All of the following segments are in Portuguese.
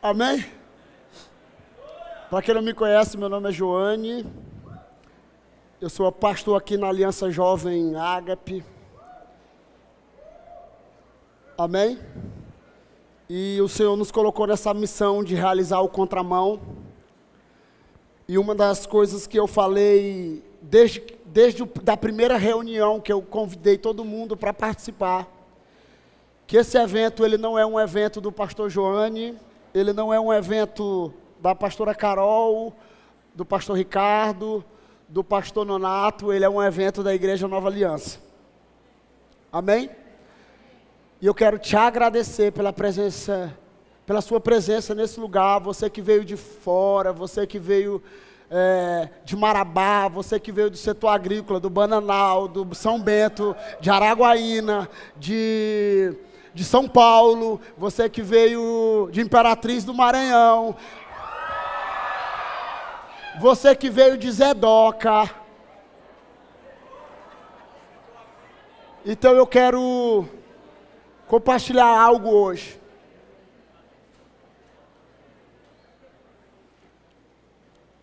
Amém? Para quem não me conhece, meu nome é Joane. Eu sou pastor aqui na Aliança Jovem Ágape. Amém? E o Senhor nos colocou nessa missão de realizar o contramão. E uma das coisas que eu falei desde da primeira reunião que eu convidei todo mundo para participar, que esse evento ele não é um evento do pastor Joane, ele não é um evento da pastora Carol, do pastor Ricardo, do pastor Nonato, ele é um evento da Igreja Nova Aliança. Amém? E eu quero te agradecer pela sua presença nesse lugar, você que veio de fora, você que veio de Marabá, você que veio do setor agrícola, do Bananal, do São Bento, de Araguaína, de São Paulo, você que veio de Imperatriz do Maranhão, você que veio de Zedoca. Então eu quero compartilhar algo hoje.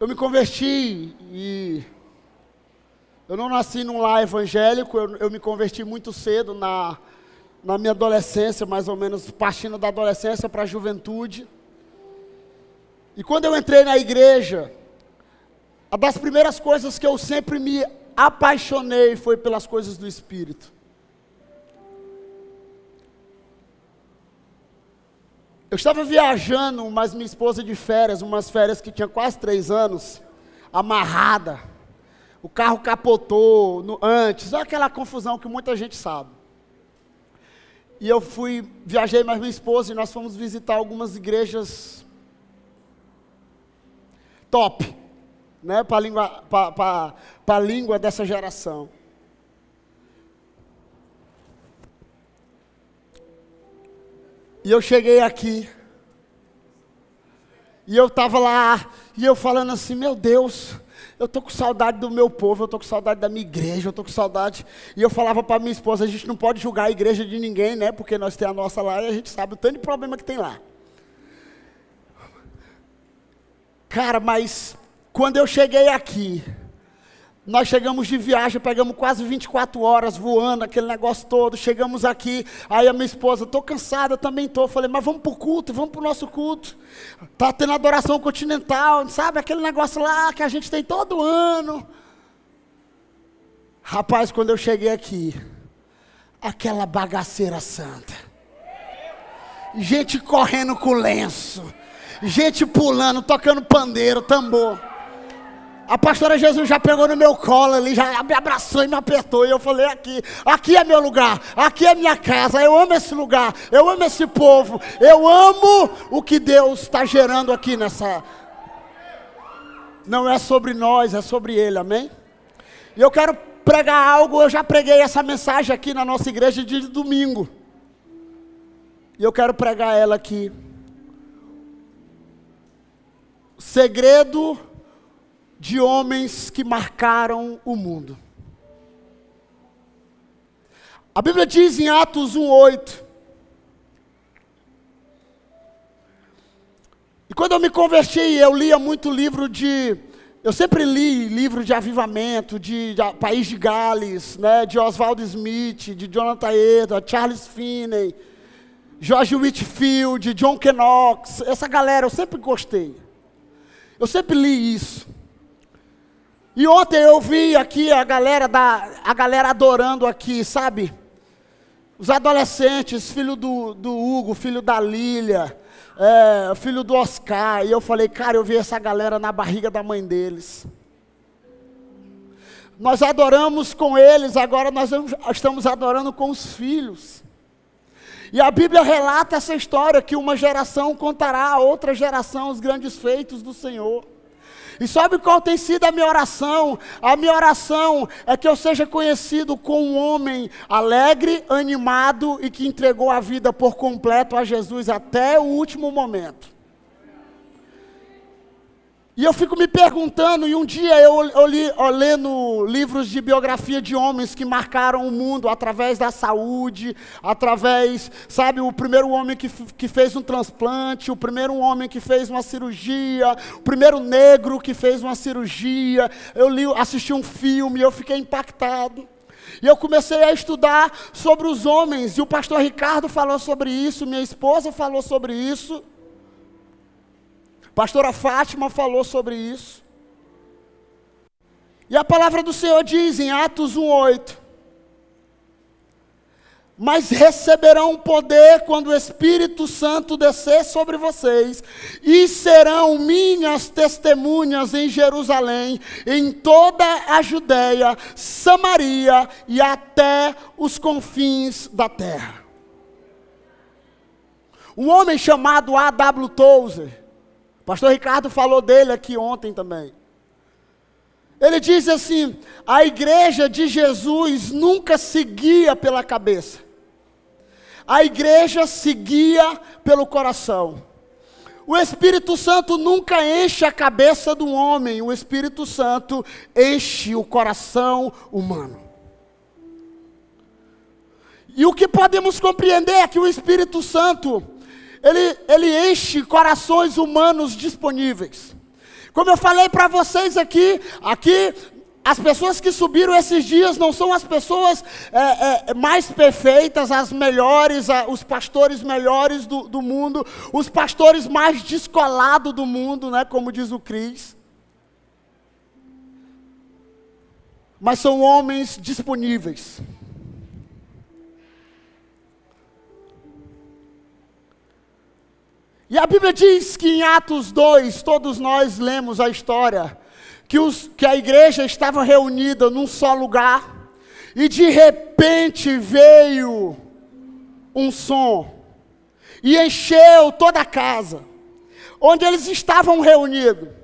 Eu me converti e eu não nasci num lar evangélico, eu me converti muito cedo na minha adolescência, mais ou menos partindo da adolescência para a juventude. E quando eu entrei na igreja, uma das primeiras coisas que eu sempre me apaixonei foi pelas coisas do Espírito. Eu estava viajando, mas minha esposa de férias, umas férias que tinha quase 3 anos, amarrada. O carro capotou antes, olha aquela confusão que muita gente sabe. E eu viajei mais minha esposa e nós fomos visitar algumas igrejas top, né, para a língua dessa geração. E eu cheguei aqui, e eu estava lá, e eu falando assim, meu Deus, eu estou com saudade do meu povo, eu estou com saudade da minha igreja, eu estou com saudade. E eu falava para minha esposa, a gente não pode julgar a igreja de ninguém, né? Porque nós temos a nossa lá e a gente sabe o tanto de problema que tem lá. Cara, mas quando eu cheguei aqui, nós chegamos de viagem, pegamos quase 24 horas voando, aquele negócio todo, chegamos aqui, aí a minha esposa, estou cansada, eu também estou, falei, mas vamos para o culto, vamos para o nosso culto, está tendo adoração continental, sabe, aquele negócio lá que a gente tem todo ano. Rapaz, quando eu cheguei aqui, aquela bagaceira santa, gente correndo com lenço, gente pulando, tocando pandeiro, tambor. A pastora Jesus já pegou no meu colo ali, já me abraçou e me apertou. E eu falei, aqui é meu lugar, aqui é minha casa. Eu amo esse lugar, eu amo esse povo. Eu amo o que Deus está gerando aqui nessa... Não é sobre nós, é sobre Ele, amém? E eu quero pregar algo, eu já preguei essa mensagem aqui na nossa igreja de domingo. E eu quero pregar ela aqui. Segredo de homens que marcaram o mundo. A Bíblia diz em Atos 1:8. E quando eu me converti, eu lia muito eu sempre li livro de avivamento, de País de Gales, né, de Oswald Smith, de Jonathan Edwards, Charles Finney, George Whitefield, John Knox, essa galera eu sempre gostei. Eu sempre li isso. E ontem eu vi aqui a galera adorando aqui, sabe? Os adolescentes, filho do Hugo, filho da Lília, filho do Oscar. E eu falei, cara, eu vi essa galera na barriga da mãe deles. Nós adoramos com eles, agora nós estamos adorando com os filhos. E a Bíblia relata essa história, que uma geração contará a outra geração os grandes feitos do Senhor. E sabe qual tem sido a minha oração? A minha oração é que eu seja conhecido como um homem alegre, animado e que entregou a vida por completo a Jesus até o último momento. E eu fico me perguntando, e um dia eu lendo livros de biografia de homens que marcaram o mundo através da saúde, através, sabe, o primeiro homem que fez um transplante, o primeiro homem que fez uma cirurgia, o primeiro negro que fez uma cirurgia. Assisti um filme e eu fiquei impactado. E eu comecei a estudar sobre os homens, e o pastor Ricardo falou sobre isso, minha esposa falou sobre isso. Pastora Fátima falou sobre isso. E a palavra do Senhor diz em Atos 1:8: mas receberão poder quando o Espírito Santo descer sobre vocês, e serão minhas testemunhas em Jerusalém, em toda a Judéia, Samaria e até os confins da terra. Um homem chamado A.W. Tozer, pastor Ricardo falou dele aqui ontem também. Ele diz assim: a igreja de Jesus nunca se guia pela cabeça. A igreja se guia pelo coração. O Espírito Santo nunca enche a cabeça do homem, o Espírito Santo enche o coração humano. E o que podemos compreender é que o Espírito Santo, ele enche corações humanos disponíveis. Como eu falei para vocês aqui, as pessoas que subiram esses dias não são as pessoas mais perfeitas, as melhores, os pastores melhores do mundo, os pastores mais descolados do mundo, né, como diz o Cris. Mas são homens disponíveis. E a Bíblia diz que em Atos 2, todos nós lemos a história, que a igreja estava reunida num só lugar, e de repente veio um som, e encheu toda a casa, onde eles estavam reunidos.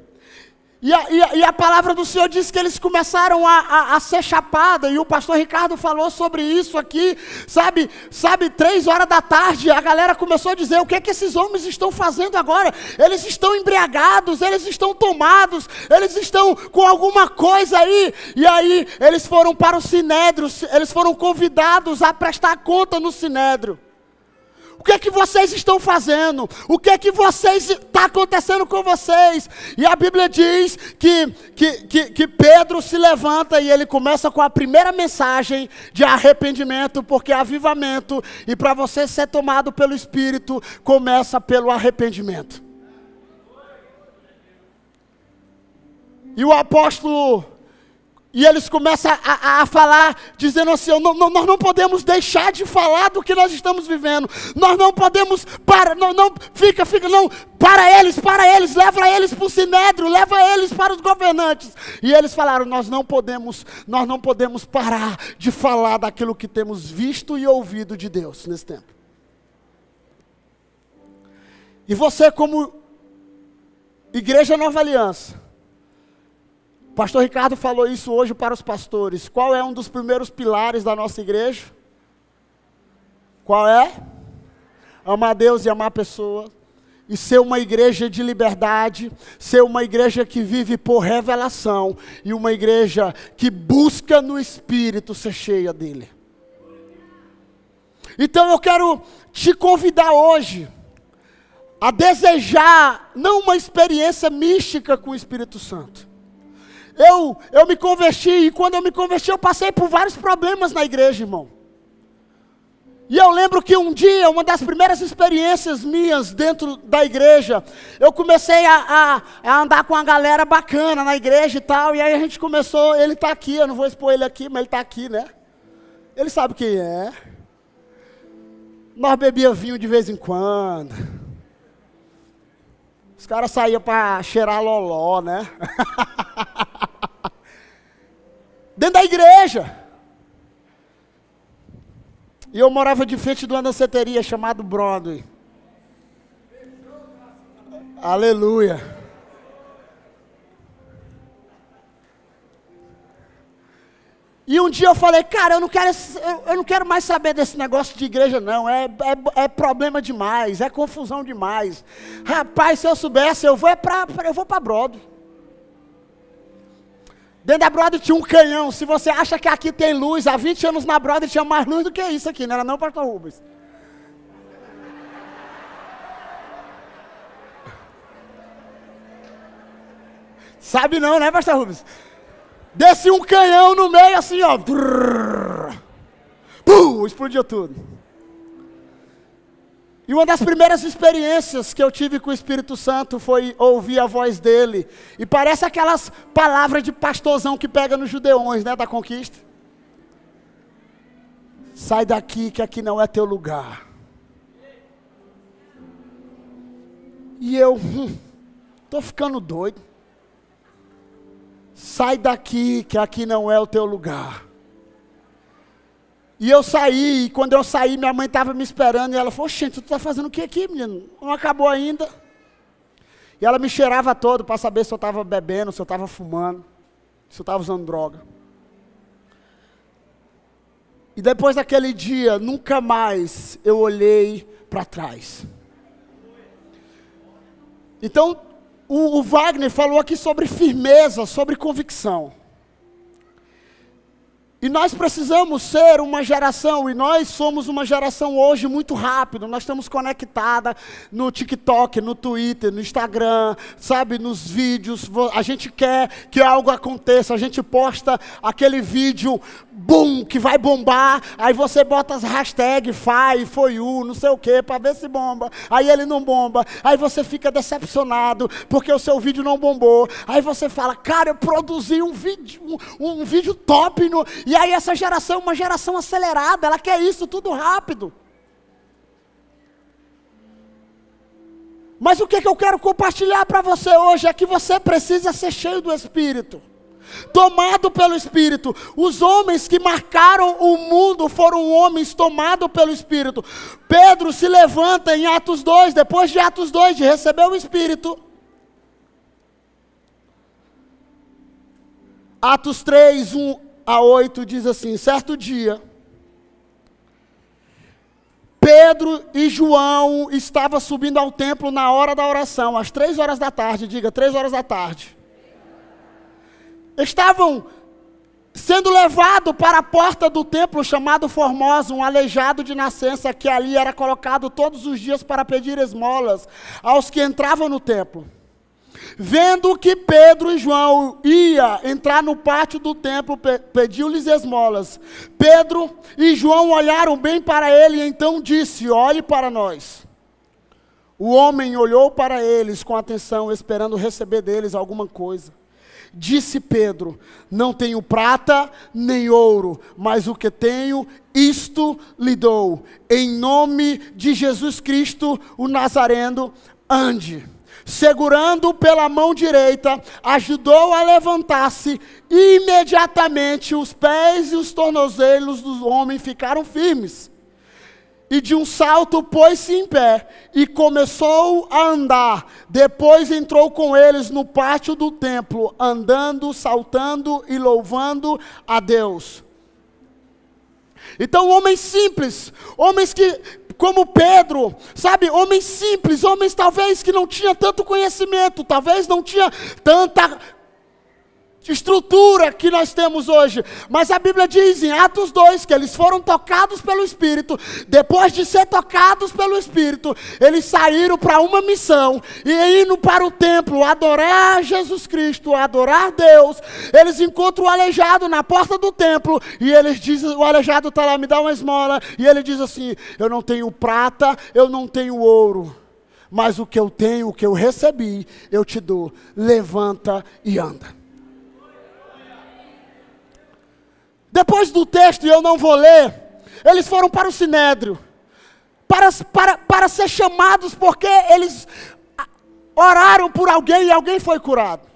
E a palavra do Senhor diz que eles começaram a ser chapada, e o pastor Ricardo falou sobre isso aqui, sabe, 3 horas da tarde, a galera começou a dizer: o que é que esses homens estão fazendo agora? Eles estão embriagados, eles estão tomados, eles estão com alguma coisa aí. E aí eles foram para o Sinédrio, eles foram convidados a prestar conta no Sinédrio. O que é que vocês estão fazendo? O que é que está acontecendo com vocês? E a Bíblia diz que Pedro se levanta e ele começa com a primeira mensagem de arrependimento, porque avivamento, e para você ser tomado pelo Espírito, começa pelo arrependimento. E o apóstolo... E eles começam a falar, dizendo assim: nós não podemos deixar de falar do que nós estamos vivendo. Nós não podemos, para eles, leva eles para o Sinédrio, leva eles para os governantes. E eles falaram: nós não podemos parar de falar daquilo que temos visto e ouvido de Deus nesse tempo. E você, como Igreja Nova Aliança, o pastor Ricardo falou isso hoje para os pastores. Qual é um dos primeiros pilares da nossa igreja? Qual é? Amar a Deus e amar a pessoa. E ser uma igreja de liberdade. Ser uma igreja que vive por revelação. E uma igreja que busca no Espírito ser cheia dele. Então eu quero te convidar hoje a desejar, não uma experiência mística com o Espírito Santo. Eu me converti, e quando eu me converti eu passei por vários problemas na igreja, irmão. E eu lembro que um dia, uma das primeiras experiências minhas dentro da igreja, eu comecei a andar com uma galera bacana na igreja e tal, e aí a gente começou, ele está aqui, eu não vou expor ele aqui, mas ele está aqui, né? Ele sabe quem é. Nós bebíamos vinho de vez em quando. Os caras saíam para cheirar loló, né? Dentro da igreja. E eu morava de frente de uma danceteria chamada Broadway. Aleluia. E um dia eu falei: cara, eu não quero mais saber desse negócio de igreja não, é problema demais, é confusão demais. Rapaz, se eu soubesse, eu vou para Broadway. Dentro da Brother tinha um canhão. Se você acha que aqui tem luz, há 20 anos na Brother tinha mais luz do que isso aqui, não era não, pastor Rubens? Sabe não, né, pastor Rubens? Descia um canhão no meio assim, ó. Explodiu tudo. E uma das primeiras experiências que eu tive com o Espírito Santo foi ouvir a voz dele. E parece aquelas palavras de pastorzão que pega nos Judeões, né, da conquista. Sai daqui que aqui não é teu lugar. E eu, tô ficando doido. Sai daqui que aqui não é o teu lugar. E eu saí, e quando eu saí, minha mãe estava me esperando, e ela falou, gente, tu está fazendo o que aqui, menino? Não acabou ainda. E ela me cheirava todo para saber se eu estava bebendo, se eu estava fumando, se eu estava usando droga. E depois daquele dia, nunca mais eu olhei para trás. Então, o Wagner falou aqui sobre firmeza, sobre convicção. E nós precisamos ser uma geração, e nós somos uma geração hoje muito rápido, nós estamos conectados no TikTok, no Twitter, no Instagram, sabe, nos vídeos, a gente quer que algo aconteça, a gente posta aquele vídeo, bum, que vai bombar, aí você bota as hashtags, foi não sei o que, para ver se bomba, aí ele não bomba, aí você fica decepcionado, porque o seu vídeo não bombou, aí você fala, cara, eu produzi um vídeo top, e aí essa geração é uma geração acelerada, ela quer isso tudo rápido. Mas o que eu quero compartilhar para você hoje é que você precisa ser cheio do Espírito, tomado pelo Espírito. Os homens que marcaram o mundo foram homens tomados pelo Espírito. Pedro se levanta em Atos 2, depois de Atos 2, de receber o Espírito. Atos 3, 1-8 diz assim, certo dia, Pedro e João estavam subindo ao templo na hora da oração, às 3 horas da tarde, diga, 3 horas da tarde. Estavam sendo levados para a porta do templo chamado Formosa, um aleijado de nascença que ali era colocado todos os dias para pedir esmolas aos que entravam no templo. Vendo que Pedro e João ia entrar no pátio do templo, pediu-lhes esmolas. Pedro e João olharam bem para ele e então disse, olhe para nós. O homem olhou para eles com atenção, esperando receber deles alguma coisa. Disse Pedro, não tenho prata nem ouro, mas o que tenho, isto lhe dou. Em nome de Jesus Cristo, o Nazareno, ande. Segurando-o pela mão direita, ajudou a levantar-se, e imediatamente os pés e os tornozelos do homem ficaram firmes. E de um salto pôs-se em pé, e começou a andar. Depois entrou com eles no pátio do templo, andando, saltando e louvando a Deus. Então homens simples, homens que... como Pedro, sabe, homens simples, homens talvez que não tinham tanto conhecimento, talvez não tinha tanta estrutura que nós temos hoje, mas a Bíblia diz em Atos 2, que eles foram tocados pelo Espírito. Depois de ser tocados pelo Espírito, eles saíram para uma missão, e indo para o templo, adorar Jesus Cristo, adorar Deus. Eles encontram o aleijado na porta do templo, e eles dizem, o aleijado está lá, me dá uma esmola, e ele diz assim, eu não tenho prata, eu não tenho ouro, mas o que eu tenho, o que eu recebi, eu te dou, levanta e anda. Depois do texto, e eu não vou ler, eles foram para o Sinédrio, para ser chamados, porque eles oraram por alguém e alguém foi curado.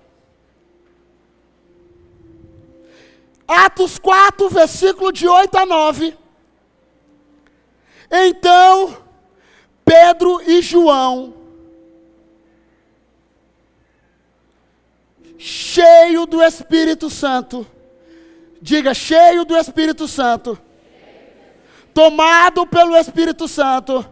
Atos 4, versículo de 8-9. Então, Pedro e João, cheio do Espírito Santo, diga, cheio do Espírito Santo, tomado pelo Espírito Santo,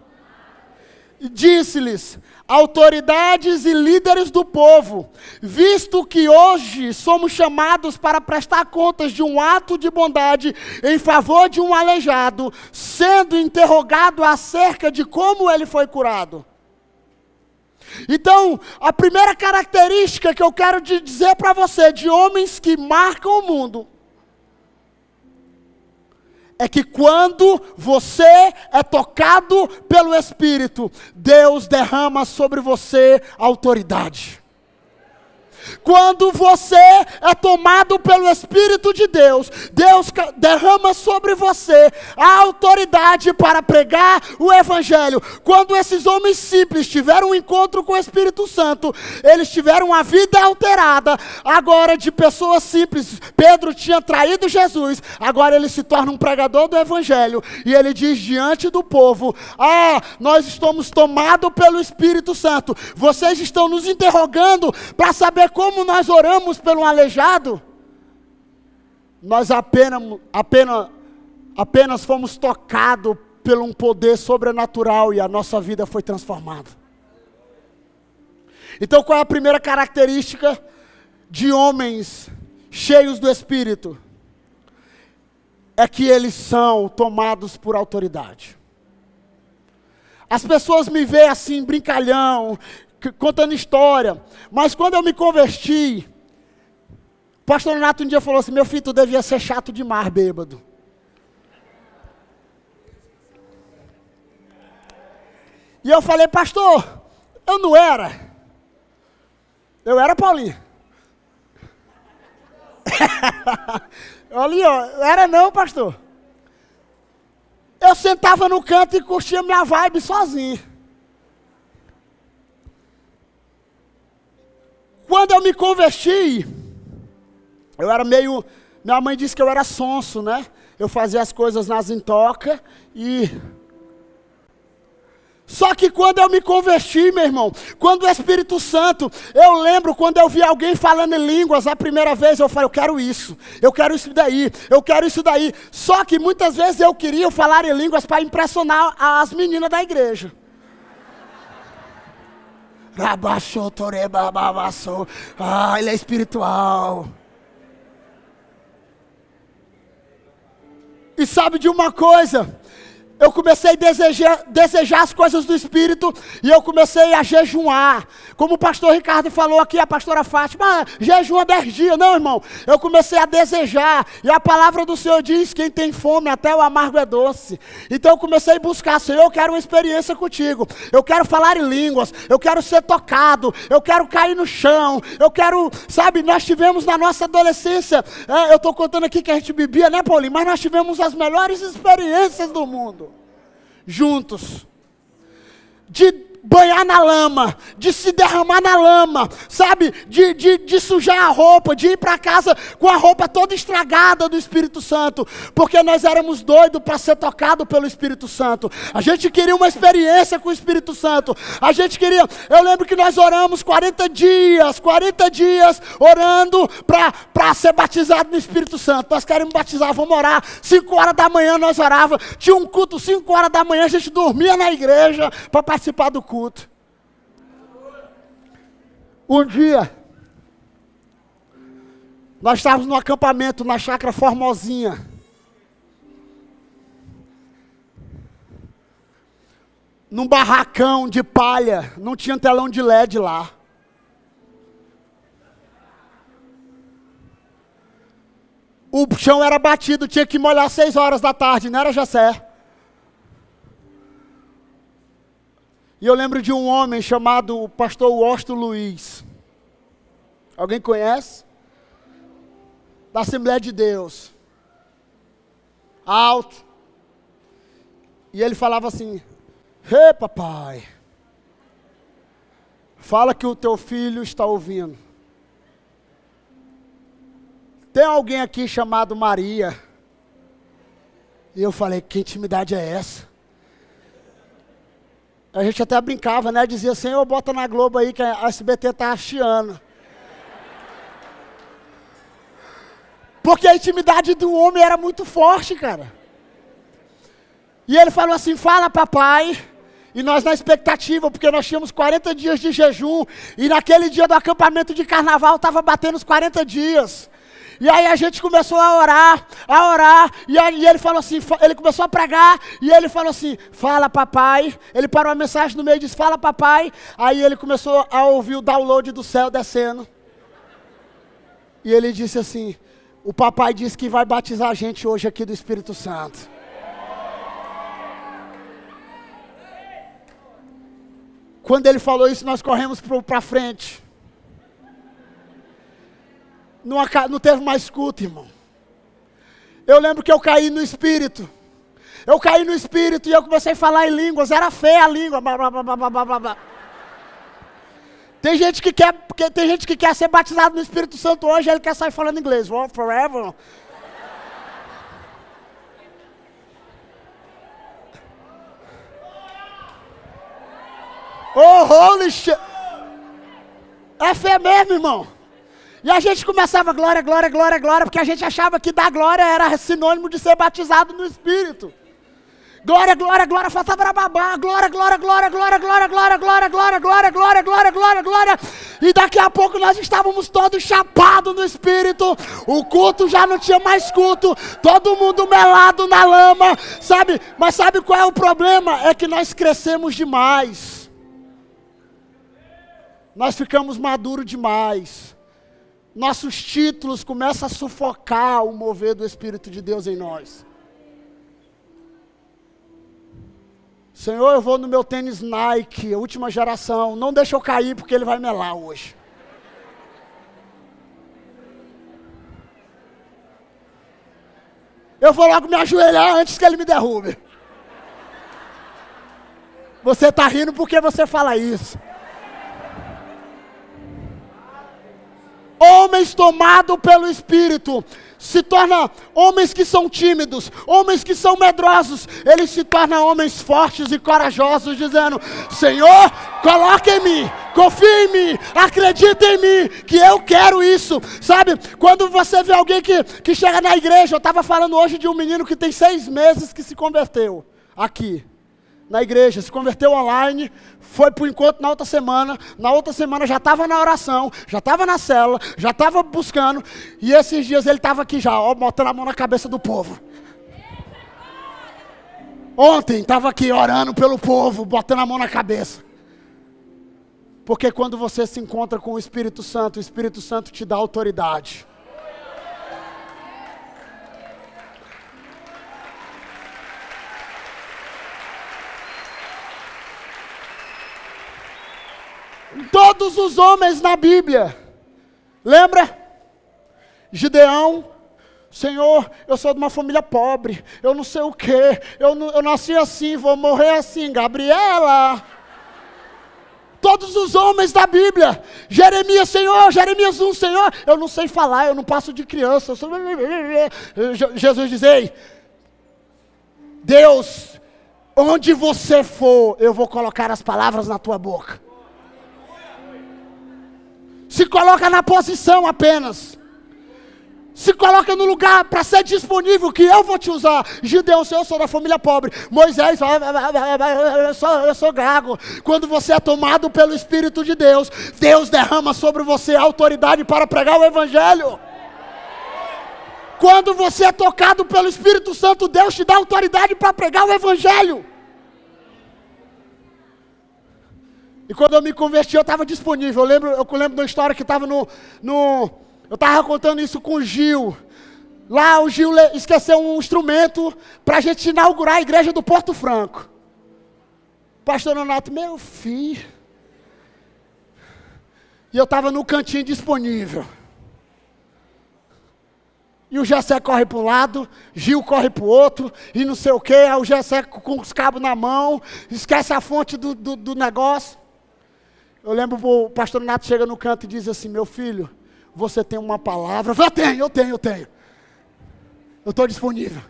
disse-lhes, autoridades e líderes do povo, visto que hoje somos chamados para prestar contas de um ato de bondade em favor de um aleijado, sendo interrogado acerca de como ele foi curado. Então, a primeira característica que eu quero dizer para você, de homens que marcam o mundo, é que quando você é tocado pelo Espírito, Deus derrama sobre você autoridade. Quando você é tomado pelo Espírito de Deus, Deus derrama sobre você a autoridade para pregar o Evangelho. Quando esses homens simples tiveram um encontro com o Espírito Santo, eles tiveram a vida alterada. Agora, de pessoas simples, Pedro tinha traído Jesus, agora ele se torna um pregador do Evangelho. E ele diz diante do povo: nós estamos tomados pelo Espírito Santo. Vocês estão nos interrogando para saber como nós oramos pelo aleijado. Nós apenas fomos tocados por um poder sobrenatural e a nossa vida foi transformada. Então, qual é a primeira característica de homens cheios do Espírito? É que eles são tomados por autoridade. As pessoas me veem assim, brincalhão, contando história, mas quando eu me converti, o pastor Renato um dia falou assim: meu filho, tu devia ser chato demais, bêbado. E eu falei: pastor, eu não era. Eu era Paulinho. Ali, ó, eu era não, pastor. Eu sentava no canto e curtia minha vibe sozinho. Quando eu me converti, eu era meio... Minha mãe disse que eu era sonso, né? Eu fazia as coisas nas intocas e... Só que quando eu me converti, meu irmão, quando o Espírito Santo, eu lembro quando eu vi alguém falando em línguas a primeira vez, eu falei: eu quero isso daí, eu quero isso daí. Só que muitas vezes eu queria falar em línguas para impressionar as meninas da igreja. Ele é espiritual. E sabe de uma coisa? Eu comecei a desejar as coisas do Espírito e eu comecei a jejuar. Como o pastor Ricardo falou aqui, a pastora Fátima, jejua 10 dias. Não, irmão, eu comecei a desejar. E a palavra do Senhor diz: quem tem fome, até o amargo é doce. Então eu comecei a buscar: Senhor, eu quero uma experiência contigo. Eu quero falar em línguas, eu quero ser tocado, eu quero cair no chão, eu quero, sabe, nós tivemos na nossa adolescência, eu estou contando aqui que a gente bebia, né, Paulinho? Mas nós tivemos as melhores experiências do mundo. Juntos, de banhar na lama, de se derramar na lama, sabe, de sujar a roupa, de ir para casa com a roupa toda estragada do Espírito Santo, porque nós éramos doidos para ser tocado pelo Espírito Santo. A gente queria uma experiência com o Espírito Santo, a gente queria, eu lembro que nós oramos 40 dias orando para ser batizado no Espírito Santo. Nós queremos batizar, vamos orar, 5 horas da manhã nós orávamos, tinha um culto 5 horas da manhã, a gente dormia na igreja para participar do culto. Um dia, nós estávamos no acampamento na Chácara Formosinha. Num barracão de palha, não tinha telão de LED lá. O chão era batido, tinha que molhar às 6 horas da tarde, não era, Jessé? E eu lembro de um homem chamado pastor Washington Luiz. Alguém conhece? Da Assembleia de Deus. Alto. E ele falava assim: ei, papai, fala que o teu filho está ouvindo. Tem alguém aqui chamado Maria? E eu falei: que intimidade é essa? A gente até brincava, né? Dizia: Senhor, bota na Globo aí que a SBT está hasteando. Porque a intimidade do homem era muito forte, cara. E ele falou assim: fala, papai, E nós na expectativa, porque nós tínhamos 40 dias de jejum, e naquele dia do acampamento de carnaval estava batendo os 40 dias. E aí a gente começou a orar, e aí ele falou assim, ele começou a pregar, e ele falou assim, fala papai. Ele parou a mensagem no meio e disse, fala papai. Aí ele começou a ouvir o download do céu descendo. E ele disse assim, o papai disse que vai batizar a gente hoje aqui do Espírito Santo. Quando ele falou isso, nós corremos para frente. Não teve mais culto, irmão. Eu lembro que eu caí no Espírito. Eu caí no Espírito e eu comecei a falar em línguas. Era feia a língua. Tem gente que quer ser batizado no Espírito Santo hoje, ele quer sair falando inglês. Forever. Oh, holy shit. É fé mesmo, irmão. E a gente começava glória, glória, glória, glória, porque a gente achava que dar glória era sinônimo de ser batizado no Espírito. Glória, glória, glória, faltava babá, glória, glória, glória, glória, glória, glória, glória, glória, glória, glória, glória, glória, glória. E daqui a pouco nós estávamos todos chapados no Espírito. O culto já não tinha mais culto, todo mundo melado na lama, sabe? Mas sabe qual é o problema? É que nós crescemos demais. Nós ficamos maduros demais. Nossos títulos começam a sufocar o mover do Espírito de Deus em nós. Senhor, eu vou no meu tênis Nike, a última geração. Não deixa eu cair porque ele vai melar hoje. Eu vou logo me ajoelhar antes que ele me derrube. Você está rindo porque você fala isso. Homens tomados pelo Espírito se tornam homens que são tímidos, homens que são medrosos. Eles se tornam homens fortes e corajosos, dizendo, Senhor, coloca em mim, confia em mim, acredita em mim, que eu quero isso. Sabe, quando você vê alguém que chega na igreja, eu estava falando hoje de um menino que tem 6 meses que se converteu aqui. Na igreja, se converteu online, foi para o encontro na outra semana já estava na oração, já estava na célula, já estava buscando, e esses dias ele estava aqui já, ó, botando a mão na cabeça do povo. Ontem estava aqui orando pelo povo, botando a mão na cabeça. Porque quando você se encontra com o Espírito Santo te dá autoridade. Todos os homens na Bíblia, lembra? Gideão, Senhor, eu sou de uma família pobre, eu não sei o que, eu nasci assim, vou morrer assim. Gabriela, todos os homens da Bíblia, Jeremias, Senhor, Jeremias 1, Senhor, eu não sei falar, eu não passo de criança, Jesus diz, ei, Deus, onde você for, eu vou colocar as palavras na tua boca. Se coloca na posição apenas. Se coloca no lugar para ser disponível, que eu vou te usar. Gideão, eu sou da família pobre. Moisés, eu sou gago. Quando você é tomado pelo Espírito de Deus, Deus derrama sobre você a autoridade para pregar o Evangelho. Quando você é tocado pelo Espírito Santo, Deus te dá autoridade para pregar o Evangelho. E quando eu me converti, eu estava disponível. Eu lembro de uma história que estava eu estava contando isso com o Gil. Lá o Gil esqueceu um instrumento para a gente inaugurar a igreja do Porto Franco. Pastor Nonato, meu filho. E eu estava no cantinho disponível. E o Gessé corre para um lado, Gil corre para o outro, e não sei o quê. Aí o Gessé com os cabos na mão, esquece a fonte do negócio. Eu lembro o pastor Nato chega no canto e diz assim, meu filho, você tem uma palavra? Eu tenho. Eu estou disponível.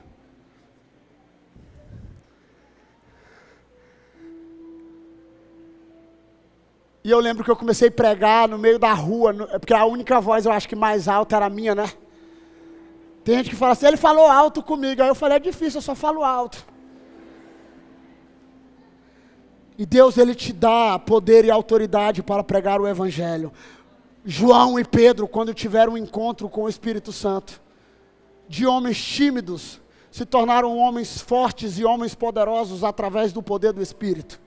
E eu lembro que eu comecei a pregar no meio da rua, porque a única voz eu acho que mais alta era a minha, né? Tem gente que fala assim, ele falou alto comigo. Aí eu falei, é difícil, eu só falo alto. E Deus, Ele te dá poder e autoridade para pregar o Evangelho. João e Pedro, quando tiveram um encontro com o Espírito Santo, de homens tímidos, se tornaram homens fortes e homens poderosos através do poder do Espírito.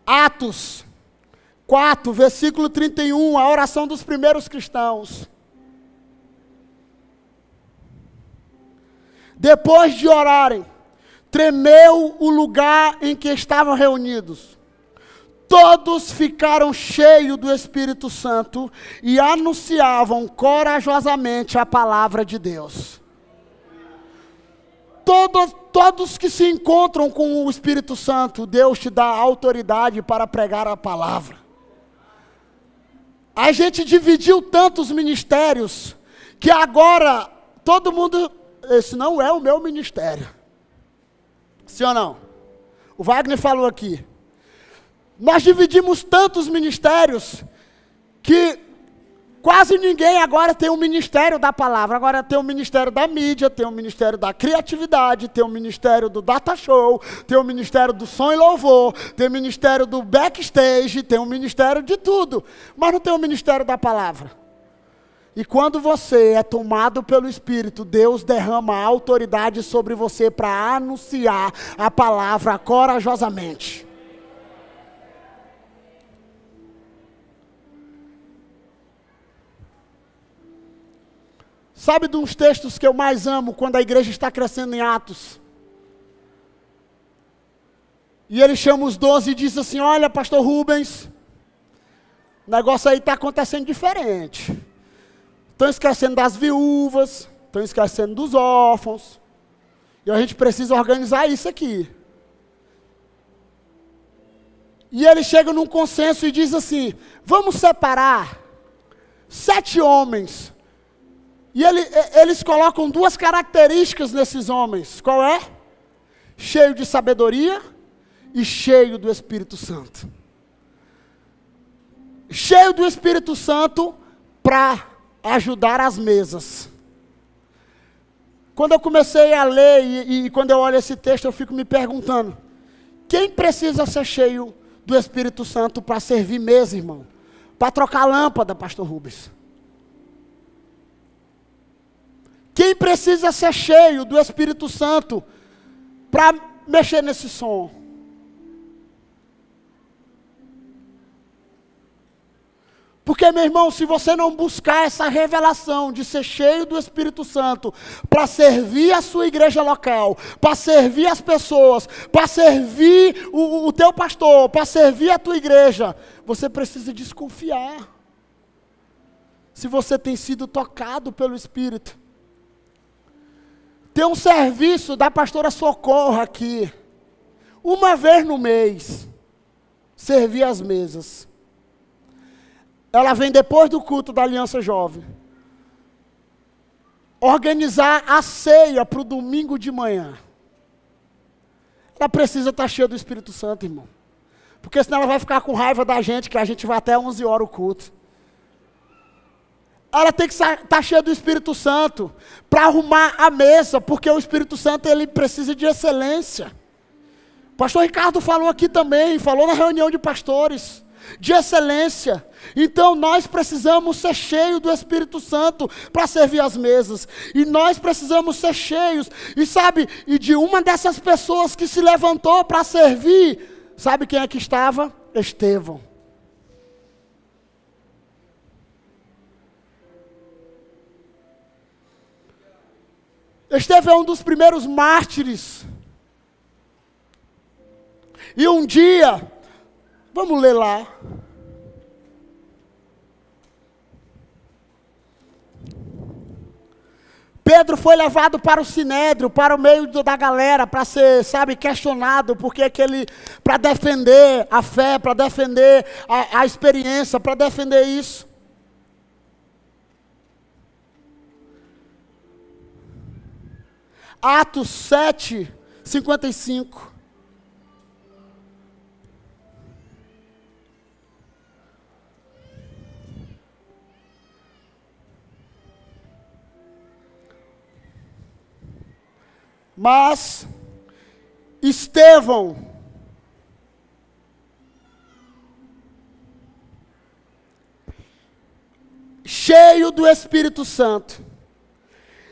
Atos 4, versículo 31, a oração dos primeiros cristãos. Depois de orarem, tremeu o lugar em que estavam reunidos. Todos ficaram cheios do Espírito Santo e anunciavam corajosamente a palavra de Deus. Todos que se encontram com o Espírito Santo, Deus te dá autoridade para pregar a palavra. A gente dividiu tantos ministérios, que agora todo mundo, esse não é o meu ministério. Sim ou não? O Wagner falou aqui. Nós dividimos tantos ministérios, que quase ninguém agora tem um ministério da palavra. Agora tem o ministério da mídia, tem o ministério da criatividade, tem o ministério do data show, tem o ministério do som e louvor, tem o ministério do backstage, tem o ministério de tudo. Mas não tem o ministério da palavra. E quando você é tomado pelo Espírito, Deus derrama autoridade sobre você para anunciar a palavra corajosamente. Sabe de uns textos que eu mais amo quando a igreja está crescendo em Atos? E ele chama os 12 e diz assim: olha, pastor Rubens, o negócio aí está acontecendo diferente. Estão esquecendo das viúvas, estão esquecendo dos órfãos. E a gente precisa organizar isso aqui. E ele chega num consenso e diz assim: vamos separar 7 homens. E eles colocam 2 características nesses homens. Qual é? Cheio de sabedoria e cheio do Espírito Santo. Cheio do Espírito Santo para ajudar as mesas. Quando eu comecei a ler e quando eu olho esse texto, eu fico me perguntando: quem precisa ser cheio do Espírito Santo para servir mesa, irmão? Para trocar lâmpada, pastor Rubens? Quem precisa ser cheio do Espírito Santo para mexer nesse som? Porque, meu irmão, se você não buscar essa revelação de ser cheio do Espírito Santo para servir a sua igreja local, para servir as pessoas, para servir o teu pastor, para servir a tua igreja, você precisa desconfiar se você tem sido tocado pelo Espírito. Tem um serviço da pastora Socorro aqui, uma vez no mês, servir as mesas. Ela vem depois do culto da Aliança Jovem, organizar a ceia para o domingo de manhã. Ela precisa estar cheia do Espírito Santo, irmão. Porque senão ela vai ficar com raiva da gente, que a gente vai até 11 horas o culto. Ela tem que estar cheia do Espírito Santo para arrumar a mesa, porque o Espírito Santo ele precisa de excelência. O pastor Ricardo falou aqui também, falou na reunião de pastores, de excelência. Então nós precisamos ser cheios do Espírito Santo para servir as mesas. E nós precisamos ser cheios. E sabe, e de uma dessas pessoas que se levantou para servir, sabe quem é que estava? Estevão. Estevão é um dos primeiros mártires. E um dia, vamos ler lá. Pedro foi levado para o sinédrio, para o meio da galera, para ser, sabe, questionado, porque para defender a fé, para defender a experiência, para defender isso. Atos 7, 55. Mas Estevão, cheio do Espírito Santo,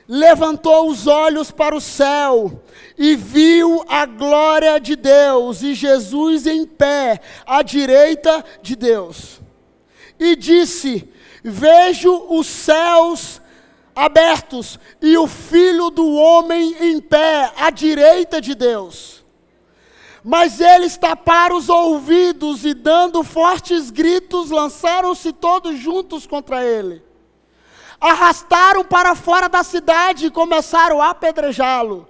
levantou os olhos para o céu e viu a glória de Deus e Jesus em pé à direita de Deus. E disse: vejo os céus abertos e o Filho do Homem em pé à direita de Deus. Mas eles taparam os ouvidos e, dando fortes gritos, lançaram-se todos juntos contra ele. Arrastaram para fora da cidade e começaram a apedrejá-lo.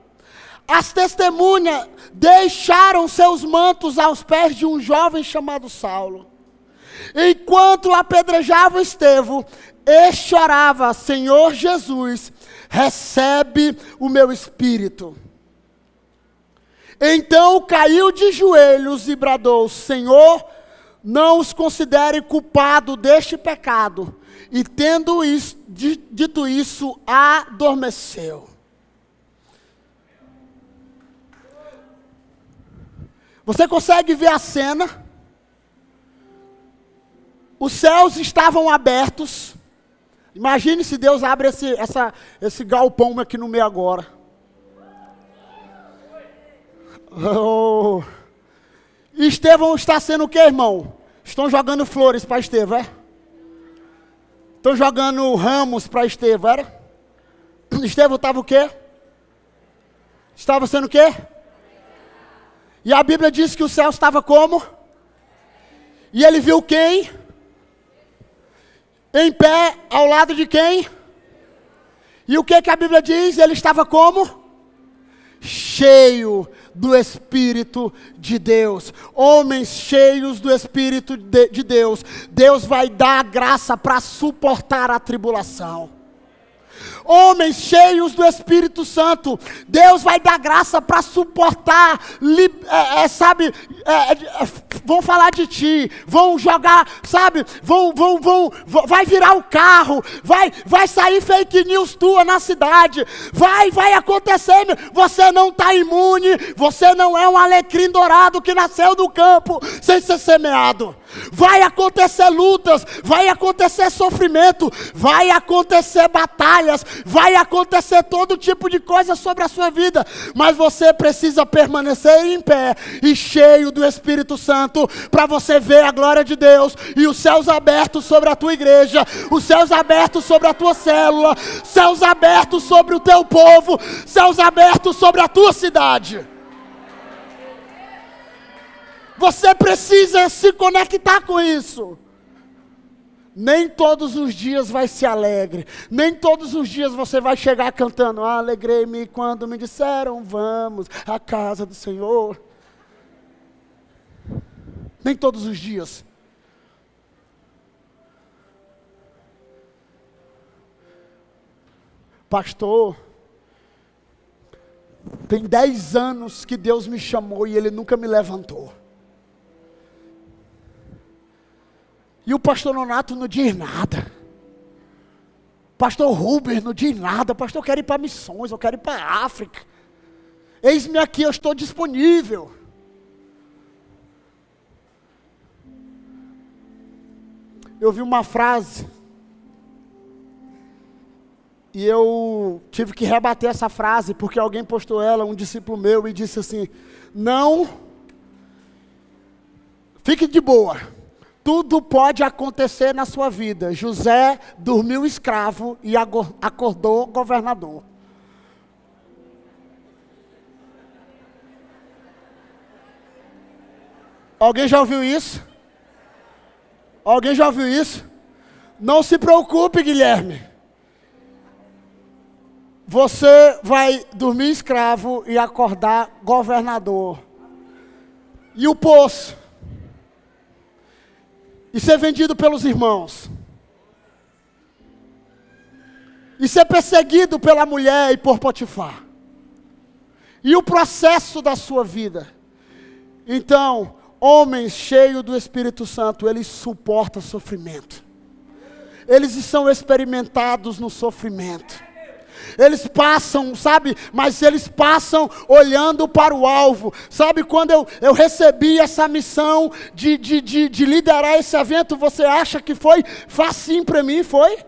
As testemunhas deixaram seus mantos aos pés de um jovem chamado Saulo. Enquanto apedrejavam Estevão, este orava: Senhor Jesus, recebe o meu espírito. Então caiu de joelhos e bradou: Senhor, não os considere culpado deste pecado. E tendo dito isso, adormeceu. Você consegue ver a cena? Os céus estavam abertos. Imagine se Deus abre esse galpão aqui no meio agora. Oh. Estevão está sendo o que, irmão? Estão jogando flores para Estevão, é? Estão jogando ramos para Estevão, era? Estevão estava o quê? Estava sendo o quê? E a Bíblia diz que o céu estava como? E ele viu quem? Em pé, ao lado de quem? E o que a Bíblia diz? Ele estava como? Cheio do Espírito de Deus. Homens cheios do Espírito de Deus. Deus vai dar a graça para suportar a tribulação. Homens cheios do Espírito Santo, Deus vai dar graça para suportar, vão falar de ti, vão jogar, vai virar o carro, vai sair fake news tua na cidade, vai acontecer, você não está imune, você não é um alecrim dourado que nasceu do campo sem ser semeado. Vai acontecer lutas, vai acontecer sofrimento, vai acontecer batalhas, vai acontecer todo tipo de coisa sobre a sua vida, mas você precisa permanecer em pé e cheio do Espírito Santo, para você ver a glória de Deus, e os céus abertos sobre a tua igreja, os céus abertos sobre a tua célula, céus abertos sobre o teu povo, céus abertos sobre a tua cidade. Você precisa se conectar com isso. Nem todos os dias vai ser alegre. Nem todos os dias você vai chegar cantando: alegrei-me quando me disseram, vamos à casa do Senhor. Nem todos os dias. Pastor, tem 10 anos que Deus me chamou e Ele nunca me levantou. E o pastor Nonato não diz nada. Pastor Rubens não diz nada. Pastor, eu quero ir para missões, eu quero ir para a África. Eis-me aqui, eu estou disponível. Eu vi uma frase e eu tive que rebater essa frase, porque alguém postou ela, um discípulo meu, e disse assim: não, fique de boa. Tudo pode acontecer na sua vida. José dormiu escravo e acordou governador. Alguém já ouviu isso? Alguém já ouviu isso? Não se preocupe, Guilherme. Você vai dormir escravo e acordar governador. E o poço? E ser vendido pelos irmãos. E ser perseguido pela mulher e por Potifar. E o processo da sua vida. Então, homens cheios do Espírito Santo, eles suportam sofrimento. Eles são experimentados no sofrimento. eles passam, sabe? Mas eles passam olhando para o alvo. Sabe, quando eu recebi essa missão de liderar esse evento, você acha que foi facinho para mim? Foi?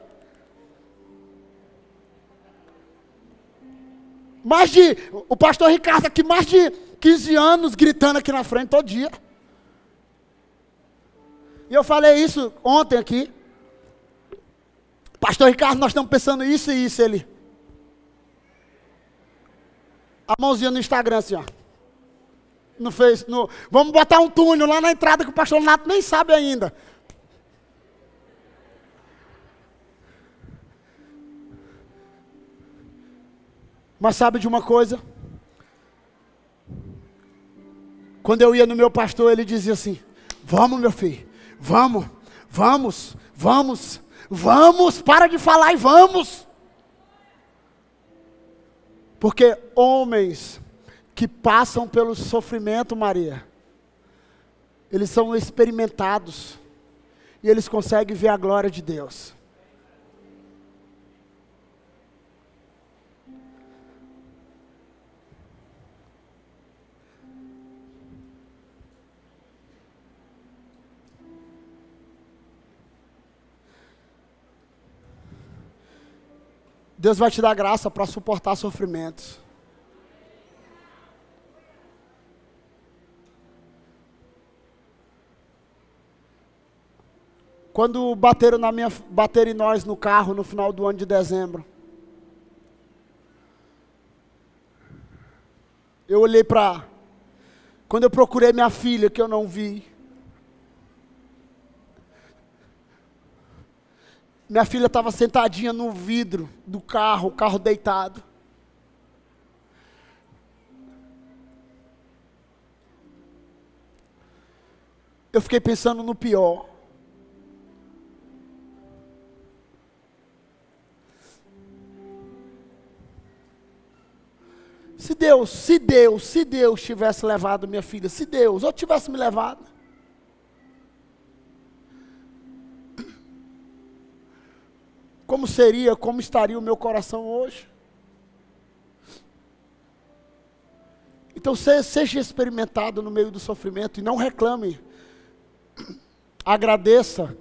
O pastor Ricardo aqui, mais de 15 anos gritando aqui na frente todo dia. E eu falei isso ontem aqui. Pastor Ricardo, nós estamos pensando isso e isso. Ele, a mãozinha no Instagram assim, ó. Vamos botar um túnel lá na entrada que o pastor Nato nem sabe ainda. Mas sabe de uma coisa? Quando eu ia no meu pastor, ele dizia assim: vamos, meu filho, vamos, para de falar e vamos. Porque homens que passam pelo sofrimento, Maria, eles são experimentados e eles conseguem ver a glória de Deus. Deus vai te dar graça para suportar sofrimentos. Quando bateram em nós no carro no final do ano de dezembro, eu olhei quando eu procurei minha filha, que eu não vi, minha filha estava sentadinha no vidro do carro, o carro deitado. Eu fiquei pensando no pior. Se Deus tivesse levado minha filha, se Deus ou tivesse me levado, como estaria o meu coração hoje? Então seja experimentado no meio do sofrimento e não reclame. Agradeça,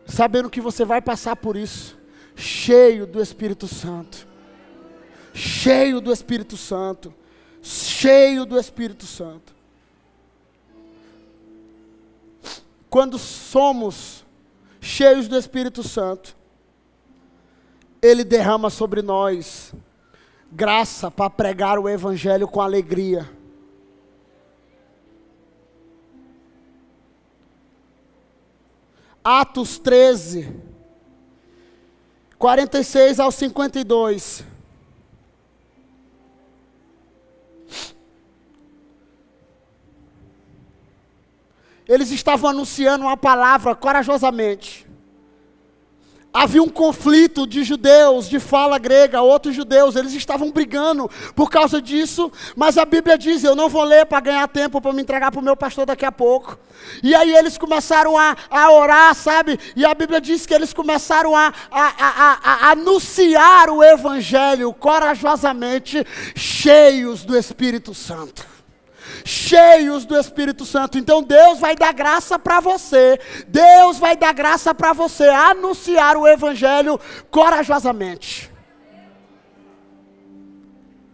sabendo que você vai passar por isso, cheio do Espírito Santo. Cheio do Espírito Santo. Cheio do Espírito Santo. Quando somos cheios do Espírito Santo, Ele derrama sobre nós graça para pregar o Evangelho com alegria. Atos 13, 46 ao 52. Eles estavam anunciando uma palavra corajosamente. Havia um conflito de judeus de fala grega, outros judeus, eles estavam brigando por causa disso, mas a Bíblia diz, eu não vou ler para ganhar tempo, para me entregar para o meu pastor daqui a pouco. E aí eles começaram a orar, sabe? E a Bíblia diz que eles começaram a anunciar o Evangelho corajosamente, cheios do Espírito Santo. Cheios do Espírito Santo. Então Deus vai dar graça para você. Deus vai dar graça para você anunciar o Evangelho corajosamente.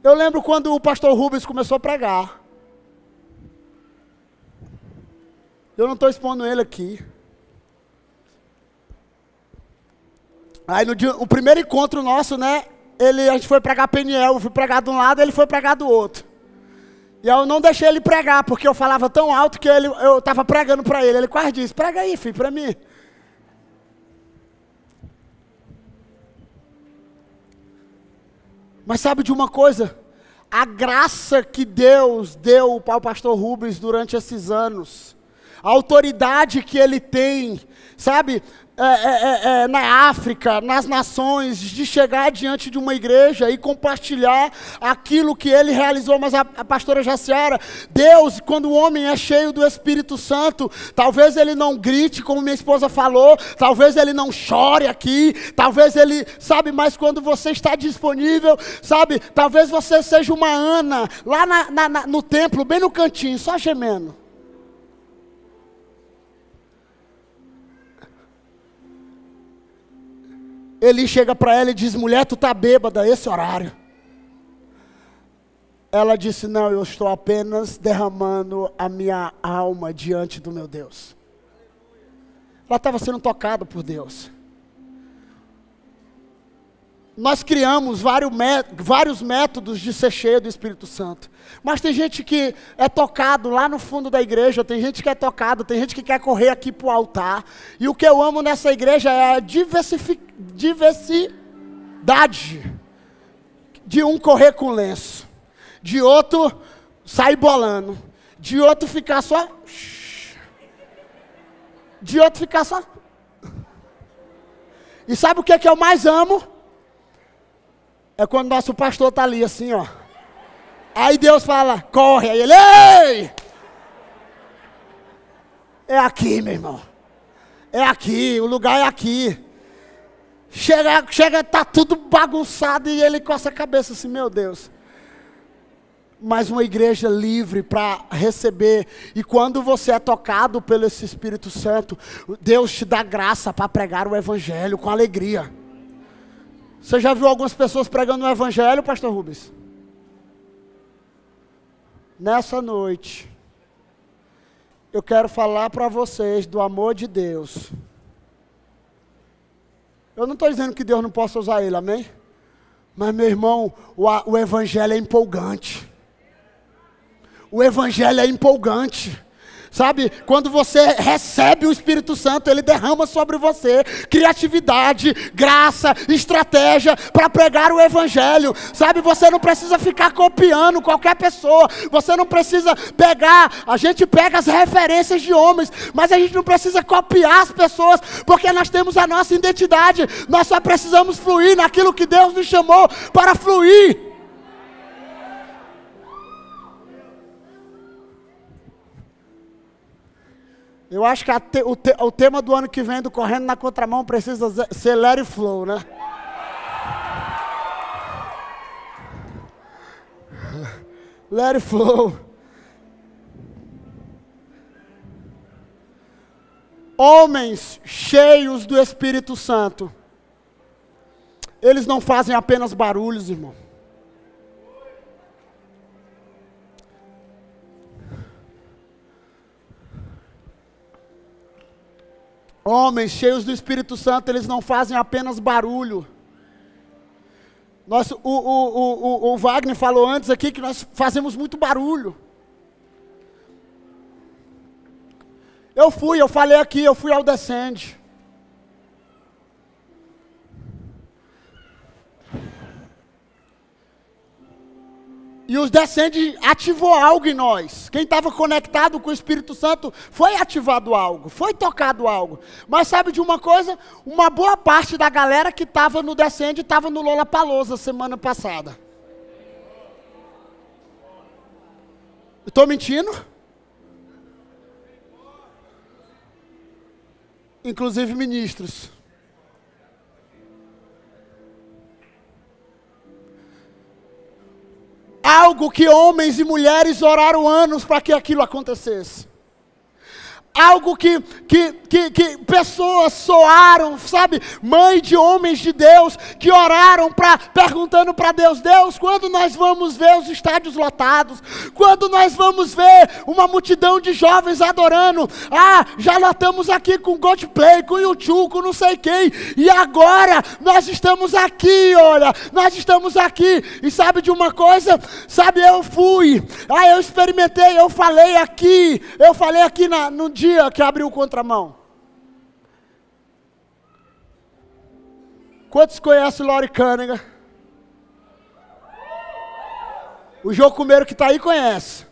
Eu lembro quando o pastor Rubens começou a pregar. Eu não estou expondo ele aqui. Aí o primeiro encontro nosso, né? A gente foi pregar Peniel, eu fui pregar de um lado, ele foi pregar do outro. E eu não deixei ele pregar, porque eu falava tão alto que eu estava pregando para ele. Ele quase disse, prega aí, filho, para mim. Mas sabe de uma coisa? A graça que Deus deu para o pastor Rubens durante esses anos, a autoridade que ele tem, sabe, na África, nas nações, de chegar diante de uma igreja e compartilhar aquilo que ele realizou. Mas a pastora Jaciara, Deus, quando o homem é cheio do Espírito Santo, talvez ele não grite, como minha esposa falou, talvez ele não chore aqui, talvez ele, sabe, mas quando você está disponível, sabe, talvez você seja uma Ana, lá no templo, bem no cantinho, só gemendo. Ele chega para ela e diz: mulher, tu está bêbada a esse horário. Ela disse: não, eu estou apenas derramando a minha alma diante do meu Deus. Ela estava sendo tocada por Deus. Nós criamos vários métodos de ser cheio do Espírito Santo. Mas tem gente que é tocado lá no fundo da igreja, tem gente que é tocado, tem gente que quer correr aqui para o altar. E o que eu amo nessa igreja é a diversidade. De um correr com lenço, de outro sair bolando, de outro ficar só... de outro ficar só... E sabe o que é que eu mais amo? É quando nosso pastor está ali assim, ó. Aí Deus fala, corre. Aí ele, ei! É aqui, meu irmão. É aqui, o lugar é aqui. Chega, tá tudo bagunçado e ele coça a cabeça assim, meu Deus. Mas uma igreja livre para receber. E quando você é tocado pelo esse Espírito Santo, Deus te dá graça para pregar o Evangelho com alegria. Você já viu algumas pessoas pregando o Evangelho, pastor Rubens? Nessa noite, eu quero falar para vocês do amor de Deus. Eu não estou dizendo que Deus não possa usar ele, amém? Mas, meu irmão, o Evangelho é empolgante. O Evangelho é empolgante. Sabe, quando você recebe o Espírito Santo, ele derrama sobre você criatividade, graça, estratégia para pregar o Evangelho. Sabe, você não precisa ficar copiando qualquer pessoa, você não precisa pegar, a gente pega as referências de homens, mas a gente não precisa copiar as pessoas, porque nós temos a nossa identidade, nós só precisamos fluir naquilo que Deus nos chamou para fluir. Eu acho que o tema do ano que vem do Correndo na Contramão precisa ser Let It Flow, né? Let It Flow. Homens cheios do Espírito Santo, eles não fazem apenas barulhos, irmão. Homens cheios do Espírito Santo, eles não fazem apenas barulho. O Wagner falou antes aqui que nós fazemos muito barulho. Eu falei aqui, eu fui ao Descende. E os Descende ativou algo em nós. Quem estava conectado com o Espírito Santo foi ativado algo, foi tocado algo. Mas sabe de uma coisa? Uma boa parte da galera que estava no Descende estava no Lollapalooza semana passada. Estou mentindo? Inclusive ministros. Algo que homens e mulheres oraram anos para que aquilo acontecesse. Algo que pessoas soaram, sabe? Mãe de homens de Deus que oraram perguntando para Deus: Deus, quando nós vamos ver os estádios lotados? Quando nós vamos ver uma multidão de jovens adorando? Ah, já lotamos aqui com Coldplay, com U2, com não sei quem. E agora nós estamos aqui, olha. Nós estamos aqui. E sabe de uma coisa? Sabe, eu fui. Eu experimentei, eu falei aqui no dia que abriu o contramão. Quantos conhecem Lori Cunningham? O jocumeiro que está aí conhece.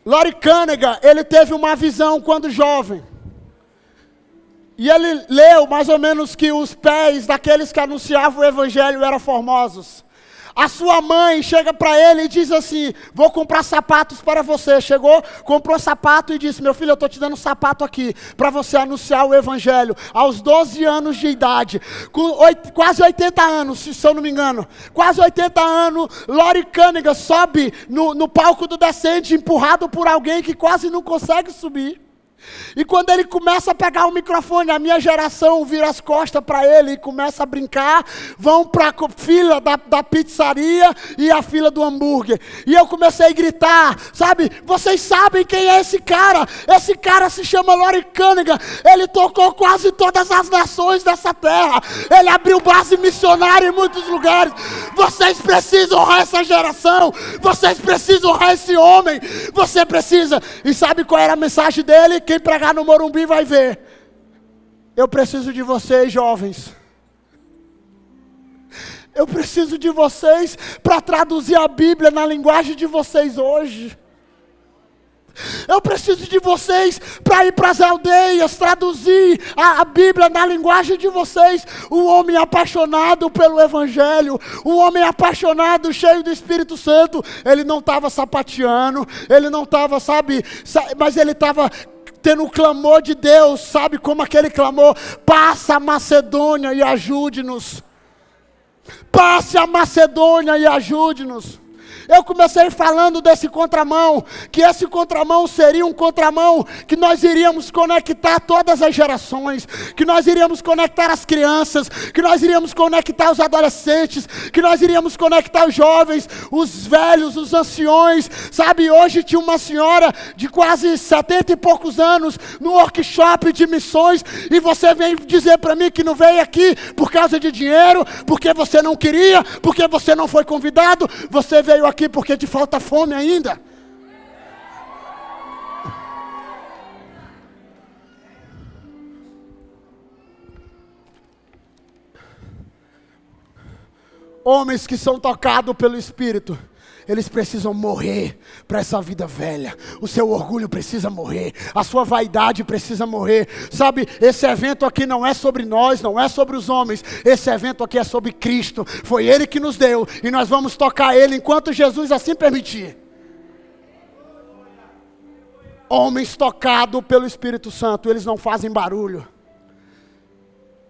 Lori Cunningham, ele teve uma visão quando jovem. E ele leu mais ou menos que os pés daqueles que anunciavam o evangelho eram formosos. A sua mãe chega para ele e diz assim: vou comprar sapatos para você. Chegou, comprou sapato e disse: meu filho, eu estou te dando um sapato aqui, para você anunciar o evangelho. Aos 12 anos de idade, com quase 80 anos, se eu não me engano, quase 80 anos, Lori Cunningham sobe no palco do Descende, empurrado por alguém que quase não consegue subir. E quando ele começa a pegar o microfone, a minha geração vira as costas para ele e começa a brincar, vão para a fila da pizzaria e a fila do hambúrguer. E eu comecei a gritar, sabe, vocês sabem quem é esse cara? Esse cara se chama Lori Cunningham, ele tocou quase todas as nações dessa terra, ele abriu base missionária em muitos lugares. Vocês precisam honrar essa geração, vocês precisam honrar esse homem, você precisa. E sabe qual era a mensagem dele? Quem pregar no Morumbi vai ver. Eu preciso de vocês, jovens. Eu preciso de vocês para traduzir a Bíblia na linguagem de vocês hoje. Eu preciso de vocês para ir para as aldeias, traduzir a Bíblia na linguagem de vocês. Um homem apaixonado pelo Evangelho, um homem apaixonado, cheio do Espírito Santo. Ele não estava sapateando, ele não estava, mas ele estava tendo o clamor de Deus, sabe como aquele clamor: passa a Macedônia e ajude-nos. Passe a Macedônia e ajude-nos. Eu comecei falando desse contramão, que esse contramão seria um contramão que nós iríamos conectar todas as gerações, que nós iríamos conectar as crianças, que nós iríamos conectar os adolescentes, que nós iríamos conectar os jovens, os velhos, os anciões, sabe? Hoje tinha uma senhora de quase 70 e poucos anos no workshop de missões, e você vem dizer para mim que não veio aqui por causa de dinheiro, porque você não queria, porque você não foi convidado, você veio aqui porque te falta fome ainda. Homens que são tocados pelo Espírito, eles precisam morrer para essa vida velha. O seu orgulho precisa morrer, a sua vaidade precisa morrer. Sabe, esse evento aqui não é sobre nós, não é sobre os homens. Esse evento aqui é sobre Cristo. Foi Ele que nos deu e nós vamos tocar Ele enquanto Jesus assim permitir. Homens tocados pelo Espírito Santo, eles não fazem barulho.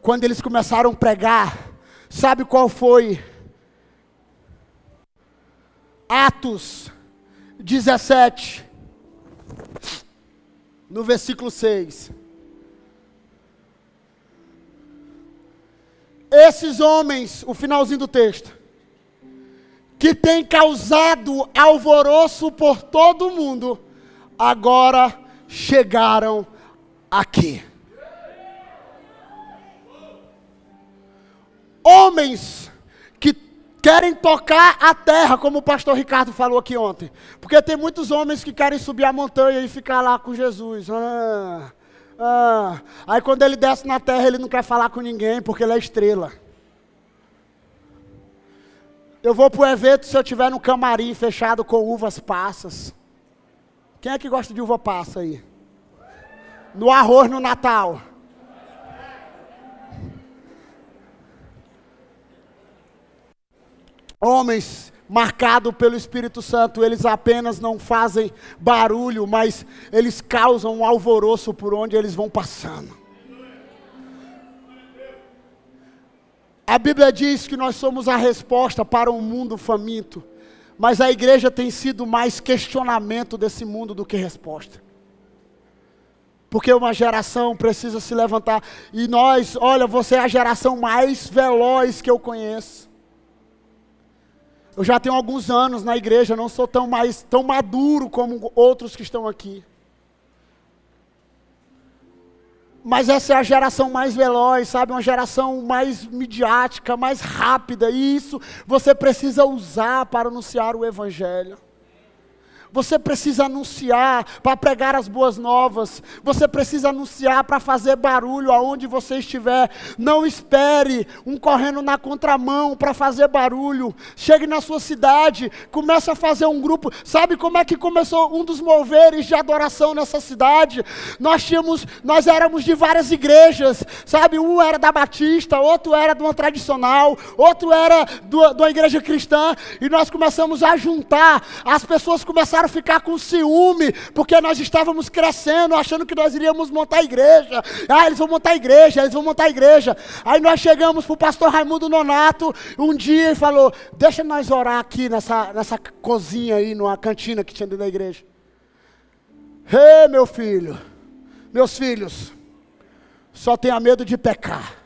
Quando eles começaram a pregar, sabe qual foi? Atos 17, no versículo 6. Esses homens, o finalzinho do texto, que têm causado alvoroço por todo o mundo, agora chegaram aqui. Homens que querem tocar a terra, como o pastor Ricardo falou aqui ontem. Porque tem muitos homens que querem subir a montanha e ficar lá com Jesus. Aí quando ele desce na terra, ele não quer falar com ninguém, porque ele é estrela. Eu vou para o evento se eu estiver no camarim fechado com uvas passas. Quem é que gosta de uva passa aí? No arroz no Natal. Homens marcados pelo Espírito Santo, eles apenas não fazem barulho, mas eles causam um alvoroço por onde eles vão passando. A Bíblia diz que nós somos a resposta para um mundo faminto, mas a igreja tem sido mais questionamento desse mundo do que resposta. Porque uma geração precisa se levantar, e nós, olha, você é a geração mais veloz que eu conheço. Eu já tenho alguns anos na igreja, não sou tão maduro como outros que estão aqui. Mas essa é a geração mais veloz, sabe? Uma geração mais midiática, mais rápida. E isso você precisa usar para anunciar o Evangelho. Você precisa anunciar para pregar as boas novas. Você precisa anunciar para fazer barulho aonde você estiver. Não espere um correndo na contramão para fazer barulho. Chegue na sua cidade, comece a fazer um grupo. Sabe como é que começou um dos moveres de adoração nessa cidade? Nós éramos de várias igrejas, sabe? Um era da Batista, outro era de uma tradicional, outro era de uma igreja cristã, e nós começamos a juntar. As pessoas começaram a ficar com ciúme, porque nós estávamos crescendo, achando que nós iríamos montar a igreja. Eles vão montar a igreja, eles vão montar a igreja. Aí nós chegamos para o pastor Raimundo Nonato um dia e falou: deixa nós orar aqui nessa cozinha aí, numa cantina que tinha dentro da igreja. Ei, meu filho, meus filhos, só tenha medo de pecar.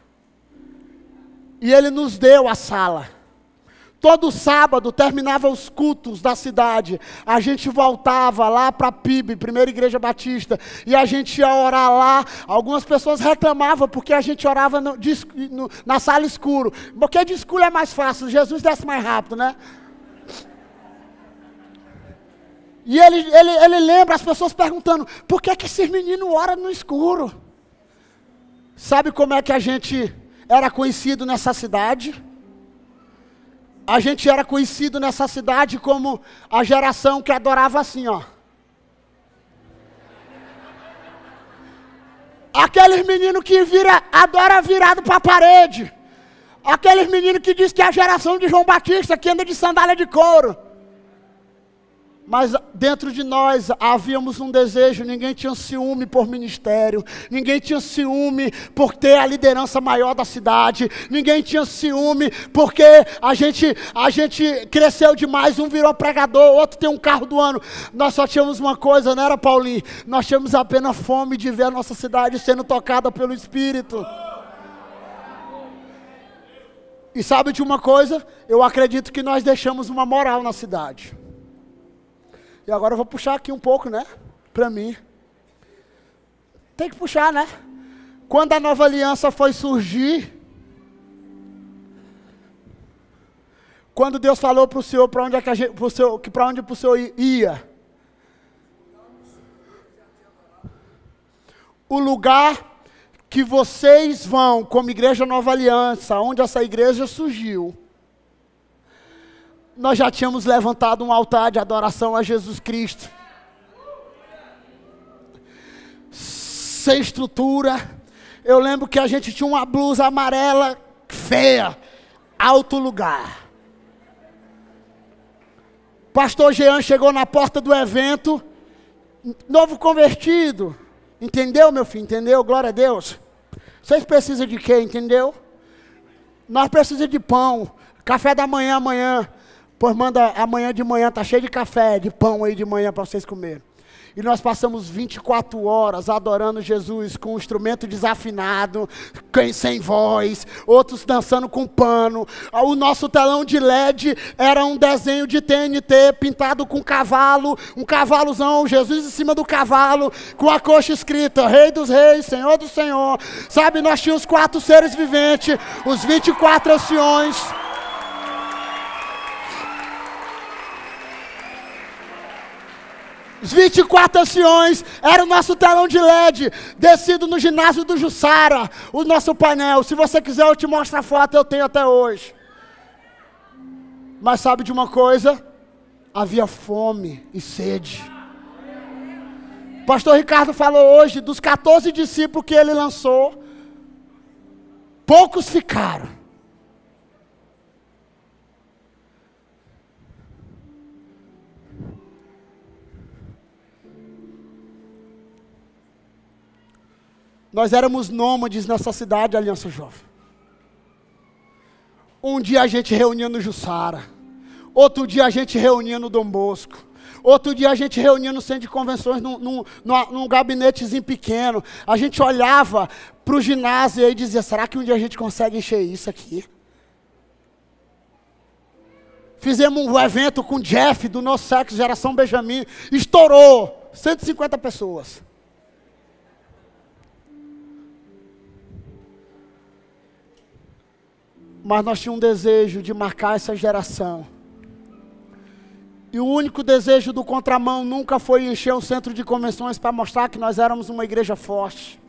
E ele nos deu a sala. Todo sábado terminava os cultos da cidade, a gente voltava lá para a PIB, Primeira Igreja Batista, e a gente ia orar lá. Algumas pessoas reclamavam porque a gente orava na sala escuro, porque de escuro é mais fácil, Jesus desce mais rápido, né? E ele lembra as pessoas perguntando: por que esses meninos oram no escuro? Sabe como é que a gente era conhecido nessa cidade? A gente era conhecido nessa cidade como a geração que adorava assim, ó. Aqueles meninos que adora virado para a parede. Aqueles meninos que diz que é a geração de João Batista, que anda de sandália de couro. Mas dentro de nós havíamos um desejo. Ninguém tinha ciúme por ministério, ninguém tinha ciúme por ter a liderança maior da cidade, ninguém tinha ciúme porque a gente cresceu demais, um virou pregador, outro tem um carro do ano. Nós só tínhamos uma coisa, não era, Paulinho? Nós tínhamos apenas fome de ver a nossa cidade sendo tocada pelo Espírito. E sabe de uma coisa? Eu acredito que nós deixamos uma moral na cidade. E agora eu vou puxar aqui um pouco, né? Para mim. Tem que puxar, né? Quando a nova aliança foi surgir, quando Deus falou para o Senhor para onde o Senhor ia, o lugar que vocês vão como Igreja Nova Aliança, onde essa igreja surgiu, nós já tínhamos levantado um altar de adoração a Jesus Cristo. Sem estrutura. Eu lembro que a gente tinha uma blusa amarela feia, alto lugar. Pastor Jean chegou na porta do evento, novo convertido. Entendeu, meu filho? Entendeu? Glória a Deus. Vocês precisam de quê? Entendeu? Nós precisamos de pão. Café da manhã amanhã. Pois manda amanhã de manhã, tá cheio de café, de pão aí de manhã para vocês comerem. E nós passamos 24 horas adorando Jesus com um instrumento desafinado, sem voz, outros dançando com pano. O nosso telão de LED era um desenho de TNT pintado com cavalo, um cavalozão, Jesus em cima do cavalo, com a coxa escrita: Rei dos Reis, Senhor do Senhor. Sabe, nós tínhamos 4 seres viventes, os 24 anciões. Os 24 anciões era o nosso telão de LED, descido no ginásio do Jussara, o nosso painel. Se você quiser eu te mostro a foto, eu tenho até hoje. Mas sabe de uma coisa? Havia fome e sede. O pastor Ricardo falou hoje, dos 14 discípulos que ele lançou, poucos ficaram. Nós éramos nômades nessa cidade, Aliança Jovem. Um dia a gente reunia no Jussara, outro dia a gente reunia no Dom Bosco, outro dia a gente reunia no centro de convenções, num gabinetezinho pequeno. A gente olhava para o ginásio e dizia: será que um dia a gente consegue encher isso aqui? Fizemos um evento com o Jeff, do nosso sexo, Geração Benjamin, estourou, 150 pessoas. Mas nós tínhamos um desejo de marcar essa geração. E o único desejo do Contramão nunca foi encher um centro de convenções para mostrar que nós éramos uma igreja forte.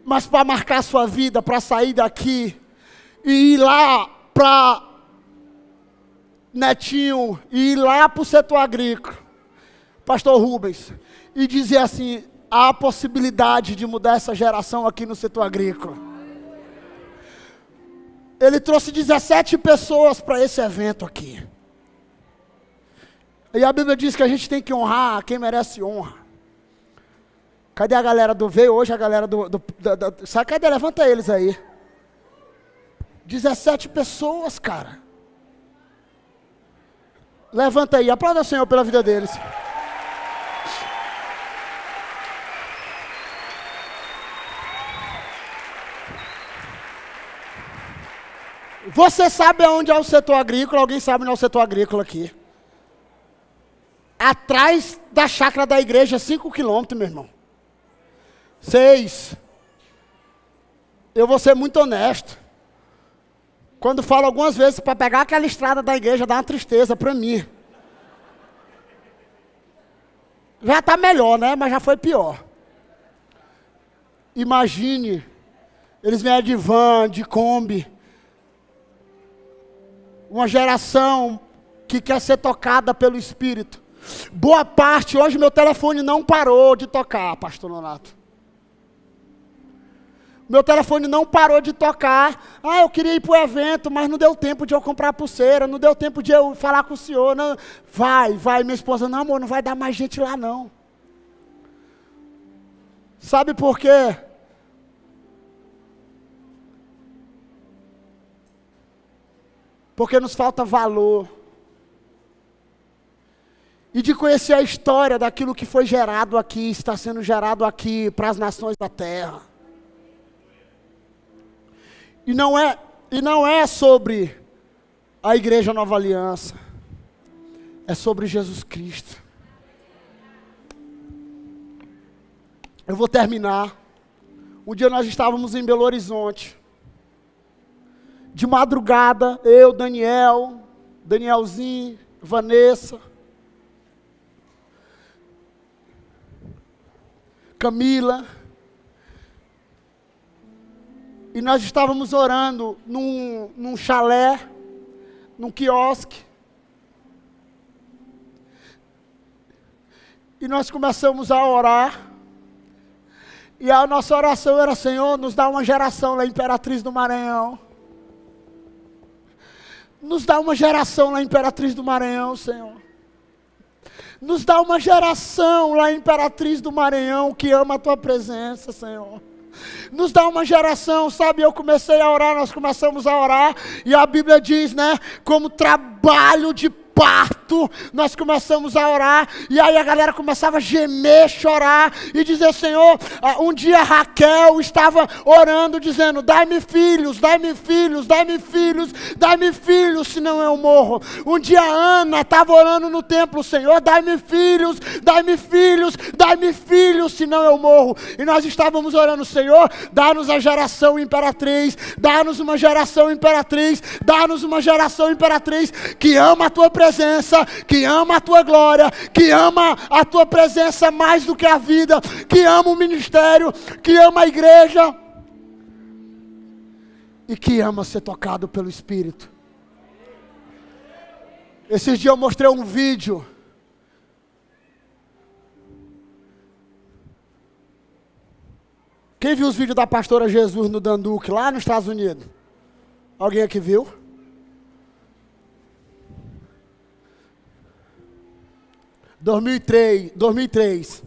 Mas para marcar a sua vida, para sair daqui e ir lá para Netinho, e ir lá para o setor agrícola, pastor Rubens, e dizer assim, há a possibilidade de mudar essa geração aqui no setor agrícola. Ele trouxe 17 pessoas para esse evento aqui. E a Bíblia diz que a gente tem que honrar quem merece honra. Cadê a galera do... Veio hoje a galera sabe, cadê? Levanta eles aí. 17 pessoas, cara. Levanta aí, aplauda o Senhor pela vida deles. Você sabe onde é o setor agrícola? Alguém sabe onde é o setor agrícola aqui? Atrás da chácara da igreja, 5 quilômetros, meu irmão. 6. Eu vou ser muito honesto. Quando falo algumas vezes para pegar aquela estrada da igreja, dá uma tristeza para mim. Já está melhor, né? Mas já foi pior. Imagine, eles vieram de van, de Kombi. Uma geração que quer ser tocada pelo Espírito. Boa parte, hoje meu telefone não parou de tocar, pastor Nonato. Meu telefone não parou de tocar. Ah, eu queria ir para o evento, mas não deu tempo de eu comprar pulseira, não deu tempo de eu falar com o senhor. Não. Vai, minha esposa, não amor, não vai dar mais gente lá não. Sabe por quê? Porque nos falta valor. E de conhecer a história daquilo que foi gerado aqui, está sendo gerado aqui para as nações da terra. E não é sobre a Igreja Nova Aliança. É sobre Jesus Cristo. Eu vou terminar. Um dia nós estávamos em Belo Horizonte. De madrugada, eu, Danielzinho, Vanessa, Camila. E nós estávamos orando num chalé, num quiosque. E nós começamos a orar. E a nossa oração era, Senhor, nos dá uma geração lá, Imperatriz do Maranhão. Nos dá uma geração lá, Imperatriz do Maranhão, Senhor. Nos dá uma geração lá, Imperatriz do Maranhão, que ama a Tua presença, Senhor. Nos dá uma geração, sabe, eu comecei a orar, nós começamos a orar, e a Bíblia diz, né, como trabalho de parto, nós começamos a orar, e aí a galera começava a gemer, chorar, e dizer, Senhor, um dia Raquel estava orando, dizendo, dai-me filhos, dai-me filhos, dai-me filhos, dai-me filhos, senão eu morro. Um dia Ana estava orando no templo, Senhor, dai-me filhos, dai-me filhos, dai-me filhos, senão eu morro. E nós estávamos orando, Senhor, dá-nos a geração imperatriz, dá-nos uma geração imperatriz, dá-nos uma geração imperatriz, que ama a Tua presença, que ama a Tua glória, que ama a Tua presença mais do que a vida, que ama o ministério, que ama a igreja e que ama ser tocado pelo Espírito. Esses dias eu mostrei um vídeo Quem viu os vídeos da pastora Jesus no Danduque, lá nos Estados Unidos? Alguém aqui viu? Em 2003,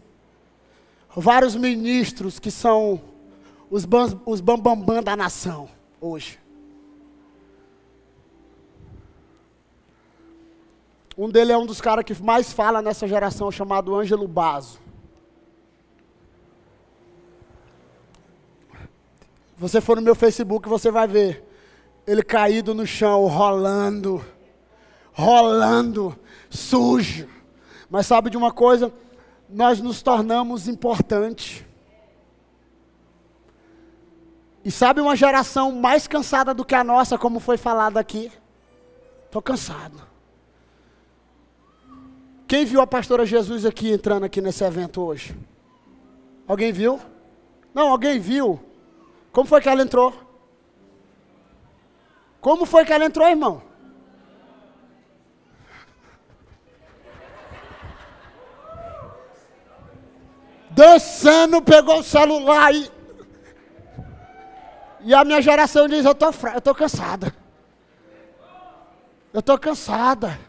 vários ministros que são os bambambam da nação hoje. Um deles é um dos caras que mais fala nessa geração, chamado Ângelo Basso. Você for no meu Facebook, você vai ver ele caído no chão, rolando, sujo. Mas sabe de uma coisa? Nós nos tornamos importantes. E sabe uma geração mais cansada do que a nossa, como foi falado aqui? Estou cansado. Quem viu a pastora Jesus aqui entrando aqui nesse evento hoje? Alguém viu? Não, alguém viu? Como foi que ela entrou? Como foi que ela entrou, irmão? Dançando, pegou o celular e a minha geração diz, eu estou cansada. Eu estou cansada.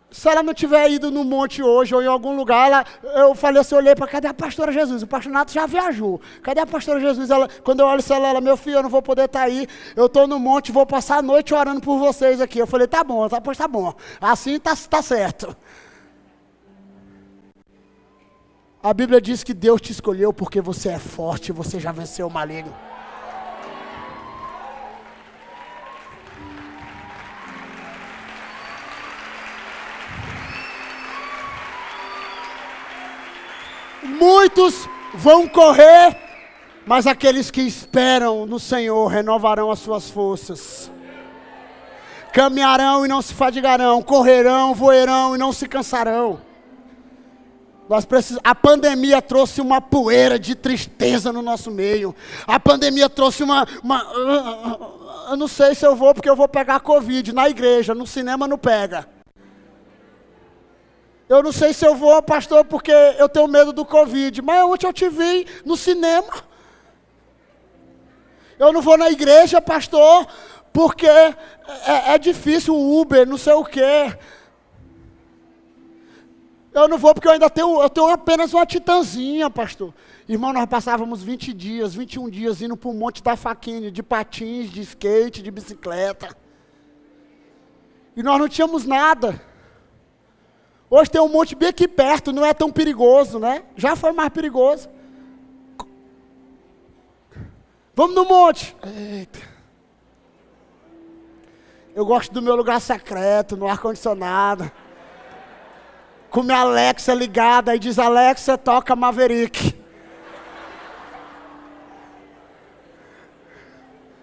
Se ela não tiver ido no monte hoje ou em algum lugar, eu falei assim, olhei para cadê a pastora Jesus? O pastor Nato já viajou. Cadê a pastora Jesus? Quando eu olho para ela, meu filho, eu não vou poder estar aí. Eu estou no monte, vou passar a noite orando por vocês aqui. Eu falei, tá bom, pois tá bom. Assim tá certo. A Bíblia diz que Deus te escolheu porque você é forte, você já venceu o maligno. Muitos vão correr, mas aqueles que esperam no Senhor renovarão as suas forças. Caminharão e não se fadigarão, correrão, voarão e não se cansarão. A pandemia trouxe uma poeira de tristeza no nosso meio. A pandemia trouxe eu não sei se eu vou porque eu vou pegar Covid na igreja, no cinema não pega. Eu não sei se eu vou, pastor, porque eu tenho medo do Covid. Mas ontem eu te vi no cinema. Eu não vou na igreja, pastor, porque é difícil o Uber, não sei o quê. Eu não vou porque eu tenho apenas uma titãzinha, pastor. Irmão, nós passávamos 20 dias, 21 dias indo para o Monte da Faquinha, de patins, de skate, de bicicleta. E nós não tínhamos nada. Hoje tem um monte bem aqui perto, não é tão perigoso, né? Já foi mais perigoso. Vamos no monte. Eita. Eu gosto do meu lugar secreto, no ar-condicionado. Com minha Alexa ligada, e diz, Alexa, toca Maverick.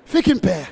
Fique em pé.